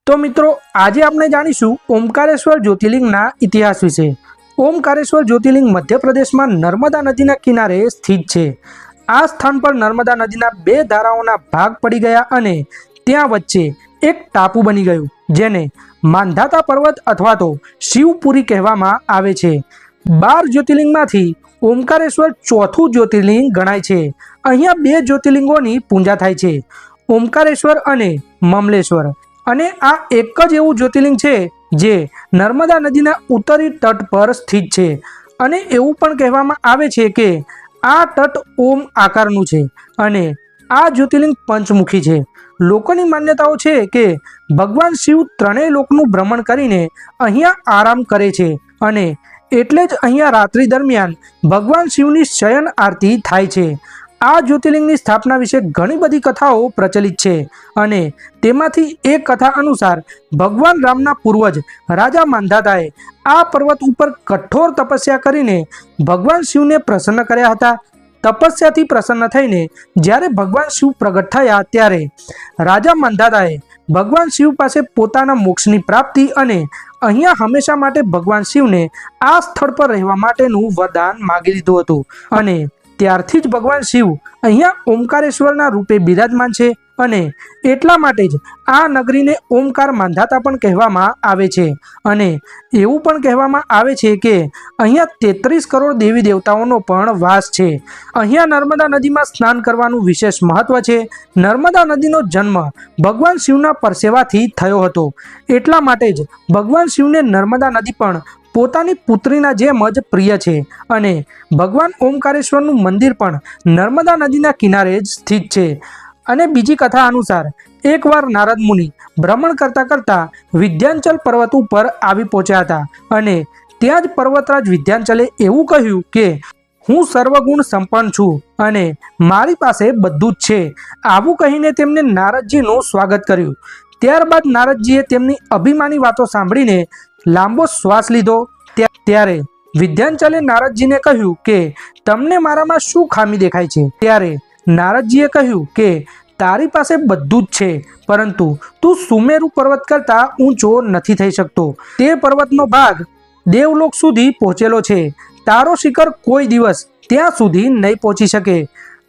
तो मित्रों आज आपने जाणीशुं ओमकारेश्वर ज्योतिर्लिंगना इतिहास विषे। ओमकारेश्वर ज्योतिर्लिंग मध्य प्रदेश में नर्मदा नदीना किनारे स्थित है। आ स्थान पर नर्मदा नदीना बे धाराओना भाग पड़ी गया अने त्यां वच्चे एक टापू बनी गयुं जेने मांधाता पर्वत अथवा तो शिवपुरी कहेवामां आवे छे। 12 ज्योतिर्लिंगमांथी ओमकारेश्वर चौथुं ज्योतिर्लिंग गणाय छे। अहींया बे ज्योतिर्लिंगोनी पूजा थाय छे, ओमकारेश्वर अने ममलेश्वर। अने आ एक ज एवुं ज्योतिर्लिंग छे जे नर्मदा नदीना उत्तरी तट पर स्थित छे। अने एवुं पण कहेवामां आवे छे के आ तट ओम आकारनुं छे अने आ ज्योतिर्लिंग पंचमुखी छे। लोकोनी मान्यताओ छे के भगवान शिव त्रणेय लोकनुं भ्रमण करीने अहींया आराम करे छे अने एटले ज अहींया रात्रि दरमियान भगवान शिवनी शयन आरती थाय छे। आ ज्योतिर्लिंगनी स्थापना विषे घणी बधी कथाओ प्रचलित छे अने तेमांथी एक कथा अनुसार भगवान रामना पूर्वज राजा मांधाताए आ पर्वत उपर कठोर तपस्या करीने भगवान शिवने प्रसन्न कर्या हता। तपस्याथी प्रसन्न थईने ज्यारे भगवान शिव प्रगट थया त्यारे राजा मांधाताए भगवान शिव पासे पोताना मोक्षनी प्राप्ति अने अहींया हमेशा माटे भगवान शिवने आ स्थळ पर रहेवा माटेनुं वरदान मागी लीधुं हतुं अने त्यारथी ज भगवान शिव अहींया ओमकारेश्वरना रूपे बिराजमान छे अने एटला माटे ज आ नगरीने ओमकार मांधाता पण कहेवामां आवे छे। अने एवुं पण कहेवामां आवे छे के अहींया 33 करोड़ देवी देवताओनो पण वास छे। अहींया नर्मदा नदीमां स्नान करवानुं विशेष महत्व छे। नर्मदा नदीनो जन्म भगवान शिवना परसेवाथी थयो हतो, एटला माटे ज भगवान शिवने नर्मदा नदी पण पोतानी पुत्रीना जेम ज प्रिय छे अने भगवान ओमकारेश्वरनुं मंदिर पण नर्मदा नदीना किनारे ज स्थित छे। अने बीजी कथा अनुसार एक वार नारद मुनि भ्रमण करता करता विद्यांचल पर्वत पर आवी पहोंच्या हता अने त्यां ज पर्वतराज विद्यांचले एवुं कह्युं के हूँ सर्वगुण संपन्न छूं अने मारी पासे बधुं ज छे। आवुं कहीने तेमणे नारदजीनुं स्वागत कर्युं। त्यारबाद नारदजीए तेमनी अभिमानी वातो सांभळीने लांबो श्वास लीधो। त्यारे विद्यांचले नारदजीने कह्युं के तमने मारामां शुं खामी देखाय छे? त्यारे नारदजीए कह्युं के तारी पासे बधुं ज छे, परंतु तू सुमेरु पर्वत करता ऊंचो नथी थई शकतो। ते पर्वतनो भाग देवलोक सुधी पहोंचेलो छे, तारो शिखर कोई दिवस त्यां सुधी नहीं पहोंची शके।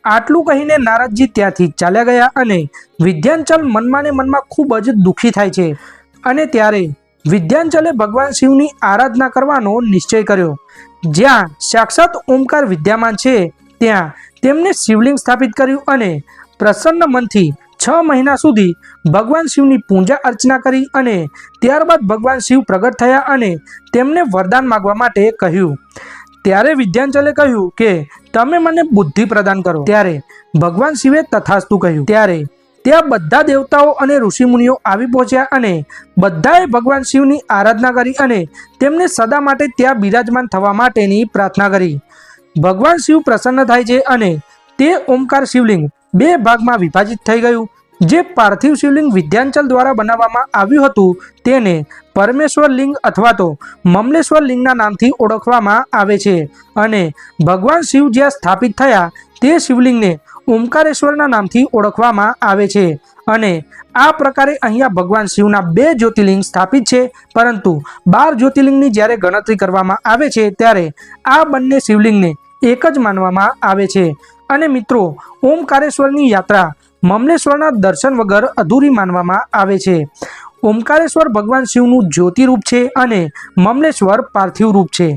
आटलुं कहीने नारदजी त्यांथी चाल्या गया अने विद्यांचल मनमा ने मनमा खूब ज दुखी थाय छे अने त्यारे विद्यांचले भगवान शिवनी आराधना करवानो निश्चय कर्यो। ज्यां साक्षात ओमकार विद्यमान छे त्यां तेमणे शिवलिंग स्थापित कर्युं अने प्रसन्न मनथी 6 महीना सुधी भगवान शिवनी पूजा अर्चना करी अने त्यारबाद भगवान शिव प्रगट थया अने तेमणे वरदान मागवा माटे कह्युं। त्यारे विद्यांचले कह्युं के तमे मने बुद्धि प्रदान करो। त्यारे भगवान शिवे तथास्तु कह्युं। त्यारे त्या बधा देवताओ अने ऋषिमुनिओ आवी पहोंच्या अने बधाए भगवान शिवनी आराधना करी अने तेमने सदा माटे त्या बिराजमान थवा माटेनी प्रार्थना करी। भगवान शिव प्रसन्न थाय छे अने ते ओमकार शिवलिंग 2 भागमां विभाजित थई गयुं। जे पार्थिव शिवलिंग विद्यांचल द्वारा बनाववामां आव्युं हतुं तेने परमेश्वर लिंग अथवा तो ममलेश्वर लिंगना नामथी ओळखवामां आवे छे अने भगवान शिव ज्यां स्थापित थया ते शिवलिंगने ओमकारेश्वरना नामथी ओळखवामां आवे छे। अने आ प्रकारे अहींया भगवान शिवना 2 ज्योतिर्लिंग स्थापित छे, परंतु 12 ज्योतिर्लिंगनी ज्यारे गणतरी करवामां आवे छे त्यारे आ बंने शिवलिंगने एक ज मानवामां आवे छे। अने मित्रों ओमकारेश्वरनी यात्रा ममलेश्वरना दर्शन वगर अधूरी मानवामां आवे छे। ओमकारेश्वर भगवान शिवनुं ज्योति रूप छे अने ममलेश्वर पार्थिव रूप छे।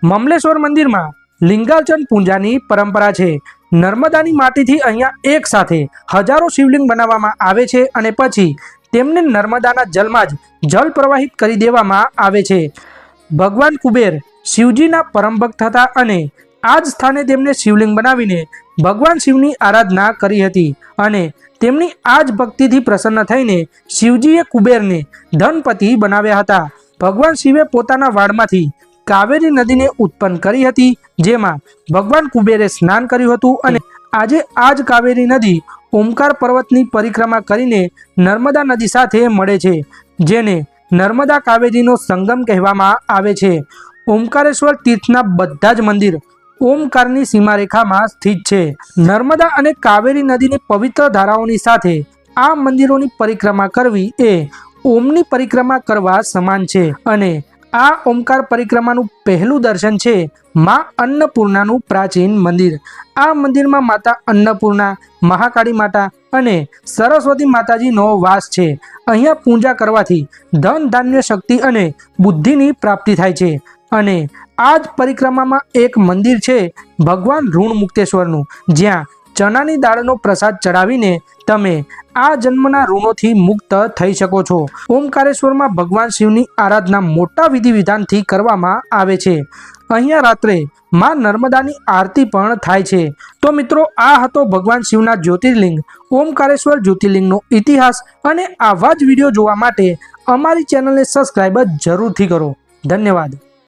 ममलेश्वर मंदिरमां लिंगार्चन पूजानी परंपरा छे। नर्मदानी माटीथी अहींया एक साथे हजारों शिवलिंग बनाववामां आवे छे अने पछी तेमने नर्मदाना जलमां ज जल प्रवाहित करी देवामां आवे छे। भगवान कुबेर शिवजीना परम भक्त हता अने आज स्थाने तेमने शिवलिंग बनावीने भगवान शिवनी आराधना करी हती अने तेमनी आज भक्तिथी प्रसन्न थईने शिवजीए कुबेरने धनपति बनाव्या हता। भगवान शिवे पोताना वाड़मांथी कावेरी नदीने उत्पन्न करी हती, जेमां भगवान कुबेरे स्नान कर्युं हतुं अने आजे आज कावेरी नदी ओमकार पर्वतनी परिक्रमा करीने नर्मदा नदी साथे मळे छे, जेने नर्मदा कावेरीनो संगम कहेवामां आवे छे। ओमकारेश्वर तीर्थना बधा ज मंदिर ओमकारनी सीमारेखामां स्थित छे। नर्मदा अने कावेरी नदीनी पवित्र धाराओनी साथे આ મંદિરોની પરિક્રમા કરવી એ ઓમની પરિક્રમા કરવા સમાન છે અને આ ઓમકાર પરિક્રમાનું પહેલું દર્શન છે માં અન્નપૂર્ણાનું પ્રાચીન મંદિર। આ મંદિરમાં માતા અન્નપૂર્ણા, મહાકાળી માતા અને સરસ્વતી માતાજીનો વાસ છે। અહીંયા પૂજા કરવાથી ધન, ધાન્ય, શક્તિ અને બુદ્ધિની પ્રાપ્તિ થાય છે। અને આ જ પરિક્રમામાં એક મંદિર છે ભગવાન ઋણ મુક્તેશ્વરનું, જ્યાં ચણાની દાળનો પ્રસાદ ચડાવીને તમે આ જન્મના ઋણોથી મુક્ત થઈ શકો છો। ઓમકારેશ્વરમાં ભગવાન શિવની આરાધના મોટા વિધિ વિધાનથી કરવામાં આવે છે। અહીંયા રાત્રે માં નર્મદાની આરતી પણ થાય છે। તો મિત્રો, આ હતો ભગવાન શિવના જ્યોતિર્લિંગ ઓમકારેશ્વર જ્યોતિર્લિંગનો ઇતિહાસ। અને આવા જ વિડીયો જોવા માટે અમારી ચેનલને સબસ્ક્રાઈબ જરૂરથી કરો। ધન્યવાદ।